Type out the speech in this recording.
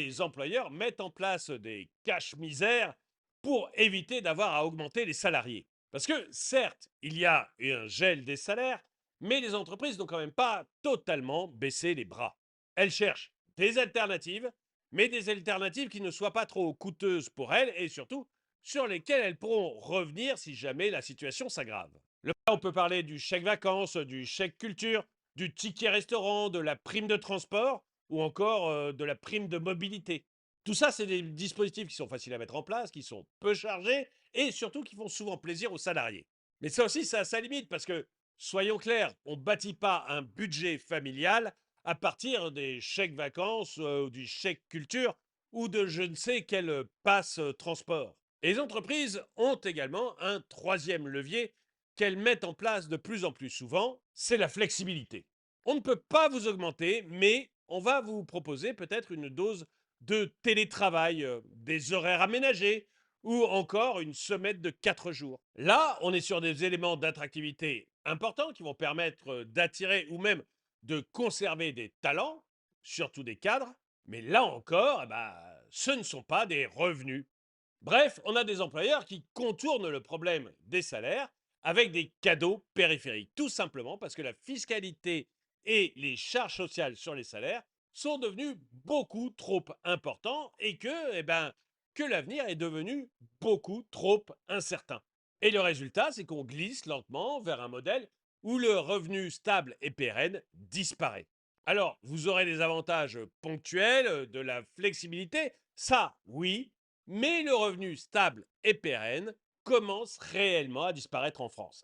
les employeurs mettent en place des caches-misères pour éviter d'avoir à augmenter les salariés. Parce que certes, il y a un gel des salaires, mais les entreprises n'ont quand même pas totalement baissé les bras. Elles cherchent des alternatives, mais des alternatives qui ne soient pas trop coûteuses pour elles et surtout sur lesquelles elles pourront revenir si jamais la situation s'aggrave. On peut parler du chèque vacances, du chèque culture, du ticket restaurant, de la prime de transport ou encore de la prime de mobilité. Tout ça, c'est des dispositifs qui sont faciles à mettre en place, qui sont peu chargés et surtout qui font souvent plaisir aux salariés. Mais ça aussi, ça a sa limite parce que, soyons clairs, on ne bâtit pas un budget familial à partir des chèques vacances, ou du chèque culture ou de je ne sais quel passe transport. Et les entreprises ont également un troisième levier qu'elles mettent en place de plus en plus souvent, c'est la flexibilité. On ne peut pas vous augmenter, mais on va vous proposer peut-être une dose de télétravail, des horaires aménagés ou encore une semaine de 4 jours. Là, on est sur des éléments d'attractivité importants qui vont permettre d'attirer ou même de conserver des talents, surtout des cadres, mais là encore, ce ne sont pas des revenus. Bref, on a des employeurs qui contournent le problème des salaires avec des cadeaux périphériques, tout simplement parce que la fiscalité et les charges sociales sur les salaires sont devenus beaucoup trop importants et que l'avenir est devenu beaucoup trop incertain. Et le résultat, c'est qu'on glisse lentement vers un modèle où le revenu stable et pérenne disparaît. Alors, vous aurez des avantages ponctuels, de la flexibilité, ça oui, mais le revenu stable et pérenne commence réellement à disparaître en France.